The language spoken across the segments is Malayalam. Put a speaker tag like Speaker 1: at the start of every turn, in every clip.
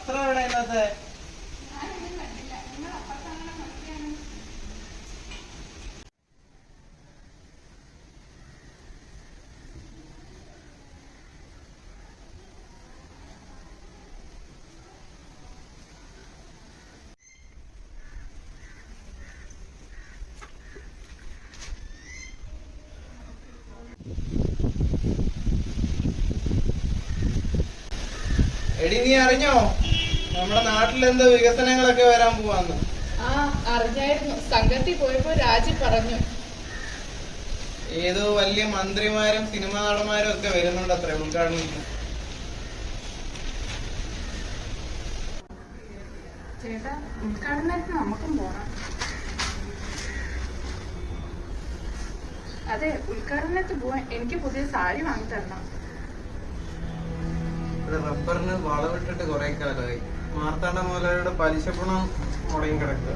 Speaker 1: വസ്ത്രം എവിടെ ഇന്നത്തെ? എടി നീ അറിഞ്ഞോ നമ്മുടെ നാട്ടിൽ എന്തോ വികസനങ്ങളൊക്കെ വരാൻ പോവാന്ന്?
Speaker 2: ആ അറിഞ്ഞായിരുന്നു. സംഘത്തിൽ പോയപ്പോ രാജി പറഞ്ഞു.
Speaker 1: ഏതോ വലിയ മന്ത്രിമാരും സിനിമാ നടന്മാരും ഒക്കെ വരുന്നുണ്ട് അത്ര ഉദ്ഘാടനത്തിന്.
Speaker 2: ചേട്ടാ ഉദ്ഘാടനത്തിന് നമുക്കും പോണം. അതെ, ഉദ്ഘാടനത്തിന് പോവാൻ എനിക്ക് പുതിയ സാരി വാങ്ങി തരണം.
Speaker 1: റബ്ബറിന് വളവിട്ടിട്ട് കുറെ കാലമായി. മാർത്താണ്ഡ മുതലാളിയുടെ പലിശ പണം മുടങ്ങി കിടക്കുക.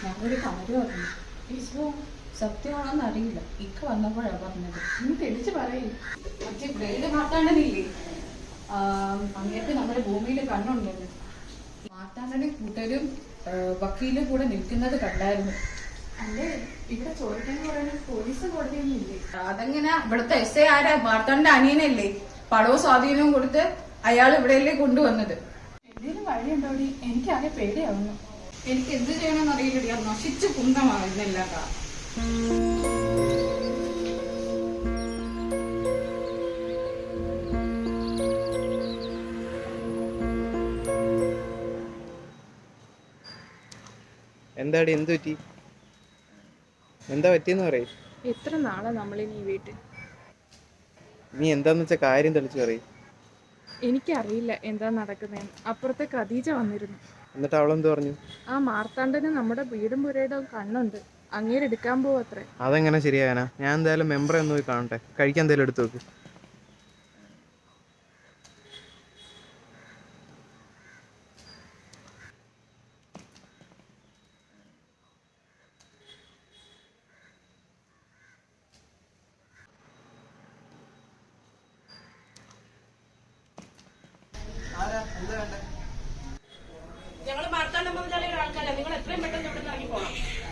Speaker 3: ഞങ്ങളൊരു കാര്യം പറഞ്ഞു. സത്യമാണെന്ന് അറിയില്ല. ഇക്ക വന്നപ്പോഴാണ് പറഞ്ഞത്.
Speaker 2: നീ തെളിച്ച് പറയും.
Speaker 3: മറ്റേ ബ്ലേഡ് മാർത്താണ്ടനില്ലേ, അങ്ങേക്ക് നമ്മുടെ ഭൂമിയിൽ കണ്ണുണ്ടെന്ന്. മാർത്താണ്ടനും കൂട്ടരും വക്കീലും കൂടെ നിൽക്കുന്നത് കണ്ടായിരുന്നു.
Speaker 2: അല്ലേ, ഇവിടെ ചോദിക്കാൻ പറയുന്നത് പോലീസ് കോടതിയൊന്നും ഇല്ലേ?
Speaker 3: അതെങ്ങനെ? ഇവിടുത്തെ SI ആരാ? മാർത്താണ്ഡന്റെ അനിയനല്ലേ? പണവും സ്വാധീനവും കൊടുത്ത് അയാൾ ഇവിടെയല്ലേ കൊണ്ടുവന്നത്.
Speaker 2: എന്തെങ്കിലും വഴിയുണ്ടോടി? എനിക്കാകെ പേടിയാവുന്നു.
Speaker 3: എനിക്ക് എന്ത് ചെയ്യണമെന്ന് അറിയില്ലടി. അത് നശിച്ചു കുന്തമാകുന്നില്ല.
Speaker 1: എന്താടി എന്ത് പറ്റി? എന്താ പറ്റിയെന്ന് പറയും.
Speaker 2: എത്ര നാളെ നമ്മളിനി വീട്ടിൽ.
Speaker 1: നീ എന്താന്ന് വെച്ച കാര്യം തെളിച്ചു പറയും.
Speaker 2: എനിക്കറിയില്ല എന്താ നടക്കുന്നതെന്ന്. അപ്പുറത്തെ ഖദീജ വന്നിരുന്നു.
Speaker 1: എന്നിട്ട് അവളെന്ത് പറഞ്ഞു?
Speaker 2: ആ മാർത്താണ്ഡന് നമ്മുടെ വീടും പുരയുടെ കണ്ണുണ്ട്, അങ്ങേരെടുക്കാൻ പോവത്രേ.
Speaker 1: അതെങ്ങനെ ശരിയാകാനാ? ഞാൻ എന്തായാലും മെമ്പറെ ഒന്ന് പോയി കാണട്ടെ. കഴിക്കാൻ എന്തായാലും എടുത്തു വെക്ക്.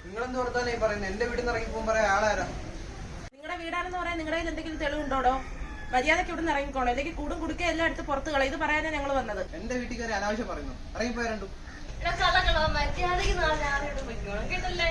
Speaker 1: നിങ്ങളെന്ത് വർത്താനം ഈ പറയുന്നത്? എന്റെ വീട്ടിൽ നിന്ന് ഇറങ്ങി പോകുമ്പോ പറയാ ആളാരാ?
Speaker 4: നിങ്ങളുടെ വീടാണെന്ന് പറയാൻ നിങ്ങളുടെ കയ്യിൽ എന്തെങ്കിലും തെളിവുണ്ടോടോ? മര്യാദയ്ക്ക് ഇവിടെ നിന്ന് ഇറങ്ങിക്കോണം, അല്ലെങ്കിൽ കൂടും കുടുക്കെ എല്ലാം എടുത്ത് പുറത്ത് കളയും. ഇത് പറയാനാ ഞങ്ങൾ വന്നത്.
Speaker 1: എന്റെ വീട്ടിൽ കയറി അനാവശ്യം പറയുന്നു. ഇറങ്ങിപ്പോയ രണ്ടു.
Speaker 4: കേട്ടല്ലേ?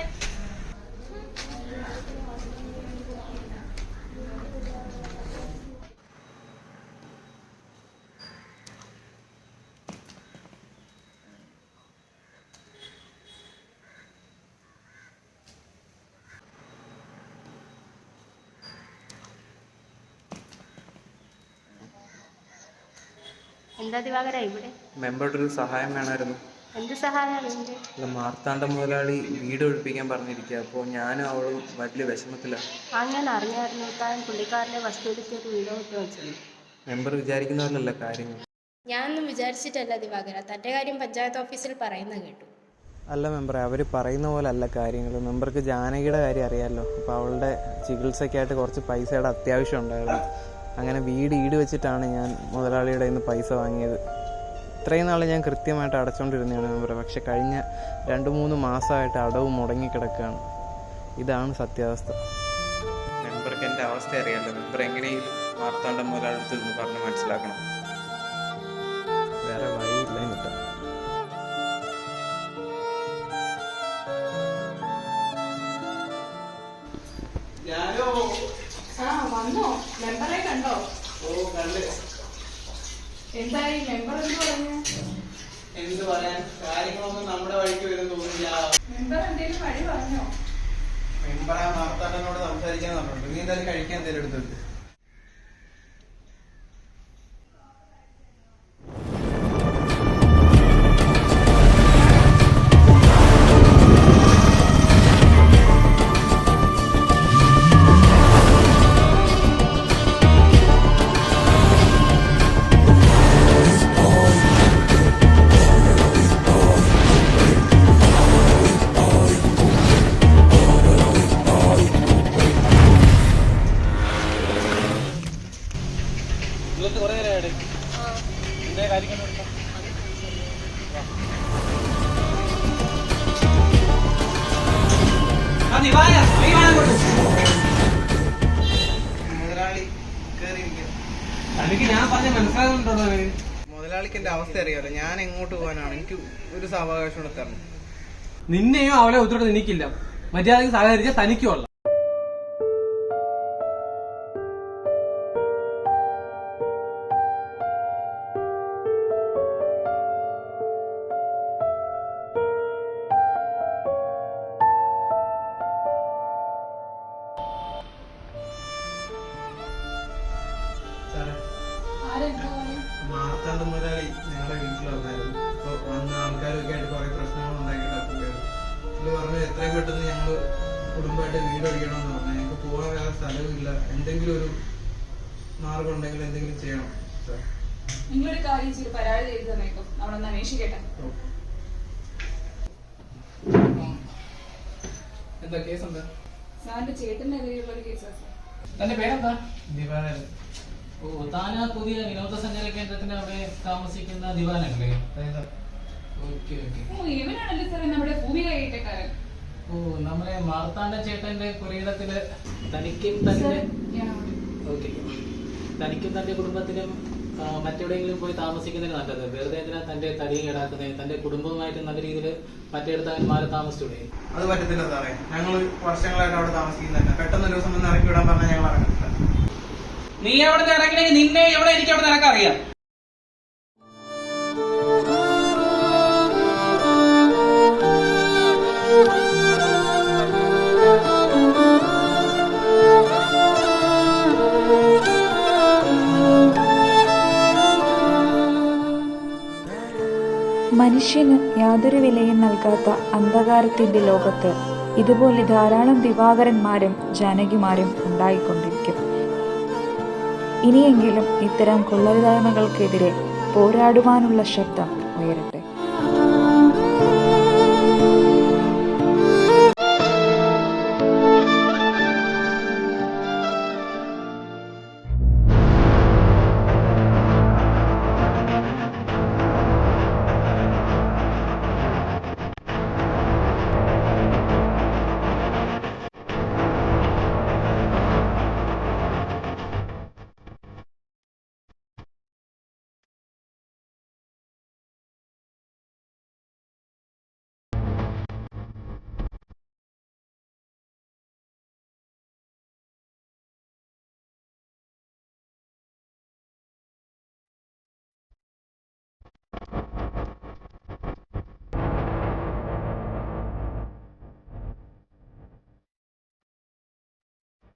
Speaker 5: എന്താ ദിവാകര ഇവിടെ?
Speaker 1: മെമ്പറുടെ ഒരു സഹായം വേണമായിരുന്നു.
Speaker 5: എന്ത് സഹായമാണ്?
Speaker 1: അല്ല, മാർത്താണ്ഡ മുതലാളി വീട് ഒഴിപ്പിക്കാൻ പറഞ്ഞിരിക്കുക. അപ്പോൾ ഞാനും അവളും വലിയ വിഷമത്തിലാണ്.
Speaker 5: അങ്ങനെ അറിഞ്ഞായിരുന്നു താൻ പുള്ളിക്കാരനെ വസ്തു എടുത്തിട്ട് വീട് വിട്ട് വെച്ചത്.
Speaker 1: മെമ്പർ വിചാരിക്കുന്നവരല്ല കാര്യങ്ങൾ.
Speaker 5: ഞാനൊന്നും വിചാരിച്ചിട്ടല്ല ദിവാകര, തൻ്റെ കാര്യം പഞ്ചായത്ത് ഓഫീസിൽ പറയുന്നത് കേട്ടു.
Speaker 1: അല്ല മെമ്പറെ, അവർ പറയുന്ന പോലെ അല്ല കാര്യങ്ങൾ. മെമ്പർക്ക് ജാനകിയുടെ കാര്യം അറിയാമല്ലോ. അപ്പോൾ അവളുടെ ചികിത്സയ്ക്കായിട്ട് കുറച്ച് പൈസയുടെ അത്യാവശ്യം ഉണ്ടായിരുന്നു. അങ്ങനെ വീട് ഈട് വെച്ചിട്ടാണ് ഞാൻ മുതലാളിയുടെ കയ്യിൽ നിന്ന് പൈസ വാങ്ങിയത്. ഇത്രയും നാൾ ഞാൻ കൃത്യമായിട്ട് അടച്ചുകൊണ്ടിരുന്നതാണ് മെമ്പറെ. പക്ഷെ കഴിഞ്ഞ 2-3 മാസമായിട്ട് അടവ് മുടങ്ങിക്കിടക്കുകയാണ്. ഇതാണ് സത്യാവസ്ഥ. മെമ്പർക്ക് എൻ്റെ അവസ്ഥ അറിയാമല്ലോ. മെമ്പർ എങ്ങനെയെങ്കിലും മാർത്താണ്ഡ മുതലാളിയെടുത്ത് നിന്ന് പറഞ്ഞ് മനസ്സിലാക്കണം. വേറെ വഴിയില്ല എന്നിട്ട്.
Speaker 2: വന്നോ? മെമ്പറെ കണ്ടോ? എന്തായി? മെമ്പർ എന്ത് പറഞ്ഞു?
Speaker 1: എന്ത് പറയാൻ, കാര്യങ്ങളൊന്നും നമ്മുടെ വഴിക്ക് വരും തോന്നില്ല.
Speaker 2: മെമ്പർ എന്തേലും വഴി പറഞ്ഞോ?
Speaker 1: മെമ്പർ ആ മാർത്താണ്ഡനോട് സംസാരിക്കാൻ പറഞ്ഞിട്ടുണ്ട്. നീ എന്തായാലും കഴിക്കാൻ എന്തെങ്കിലും എടുത്തിട്ട്. മുതലാളി കേറിയിരിക്കുക.
Speaker 6: തനിക്ക് ഞാൻ പറഞ്ഞ മനസ്സിലാകുന്നുണ്ടോ?
Speaker 1: മുതലാളിക്ക് എന്റെ അവസ്ഥ അറിയാലോ, ഞാൻ എങ്ങോട്ട് പോകാനാണ്, എനിക്ക് ഒരു സാവകാശം കൂടെ തരണം.
Speaker 6: നിന്നെയോ അവളെ ഒത്തിട്ട് എനിക്കില്ല. മര്യാദയ്ക്ക് സഹകരിച്ചാൽ തനിക്കുള്ള.
Speaker 1: മാർത്താണ്ഡ മുതലാളി ഞങ്ങളുടെ വീട്ടിൽ വന്നായിരുന്നു. ഇപ്പൊ വന്ന ആൾക്കാരൊക്കെ ആയിട്ട് കുറെ പ്രശ്നങ്ങൾ ഉണ്ടാക്കിയിട്ടാണ് ഇത് പറഞ്ഞു എത്രയും പെട്ടെന്ന് ഞങ്ങള് കുടുംബമായിട്ട് വീട് ഒഴിക്കണമെന്ന് പറഞ്ഞു. ഞങ്ങൾക്ക് പോകാൻ വേറെ സ്ഥലവുമില്ല, എന്തെങ്കിലും ഒരു മാർഗം ഉണ്ടെങ്കിൽ എന്തെങ്കിലും ചെയ്യണം സാർ.
Speaker 3: നിങ്ങളൊരു കാര്യം ചെയ്ത് പരാതി ചെയ്ത് തന്നേക്കും, നമ്മളൊന്ന് അന്വേഷിക്കട്ടെ.
Speaker 6: എന്താ കേസ്? എന്താ
Speaker 3: സാറിന്റെ ചേട്ടനെതിരെയുള്ള ഒരു കേസാണ് സാർ.
Speaker 6: തന്റെ പേരെന്താ?
Speaker 1: ദിവാകരൻ.
Speaker 7: ഓ, താനാ പുതിയ വിനോദസഞ്ചാര കേന്ദ്രത്തിന്റെ അവിടെ താമസിക്കുന്ന ദിവാനല്ലേ? Okay okay.
Speaker 3: ഇവനാണല്ലേ സാറേ നമ്മുടെ ഭൂമിക കയറ്റക്കാരൻ.
Speaker 7: ഓ, നമ്മുടെ മാർത്താണ്ഡ ചേട്ടന്റെ പുരയിടത്തില് തനിക്കും തന്റെ ഓക്കെ തനിക്കും തന്റെ കുടുംബത്തിനും മറ്റെവിടെയെങ്കിലും പോയി താമസിക്കുന്നതിന് നല്ലത്. വെറുതെ എന്തിനാ തന്റെ തടി ഈടാക്കുന്നത്? തന്റെ കുടുംബവുമായിട്ട് നല്ല രീതിയിൽ മറ്റേടത്ത് മാറി താമസിച്ചൂടെ?
Speaker 1: അത് പറ്റത്തില്ല സാറേ, ഞങ്ങൾ വർഷങ്ങളായിട്ട് അവിടെ താമസിക്കുന്നില്ല. പെട്ടെന്ന് ഒരു ദിവസം ഒന്ന് ഇറക്കി വിടാൻ പറഞ്ഞാൽ ഞങ്ങൾ ഇറങ്ങത്തില്ല.
Speaker 6: നീ അവിടെ ഇറങ്ങണമെങ്കിൽ നിന്നെ എവിടെ എനിക്ക് അവിടെ ഇറക്കറിയാം.
Speaker 8: മനുഷ്യന് യാതൊരു വിലയും നൽകാത്ത അന്ധകാരത്തിന്റെ ലോകത്ത് ഇതുപോലെ ധാരാളം ദിവാകരന്മാരും ജാനകിമാരും ഉണ്ടായിക്കൊണ്ടിരിക്കും. ഇനിയെങ്കിലും ഇത്തരം കൊള്ളരുതായ്മകൾക്കെതിരെ പോരാടുവാനുള്ള ശബ്ദം ഉയരട്ടെ.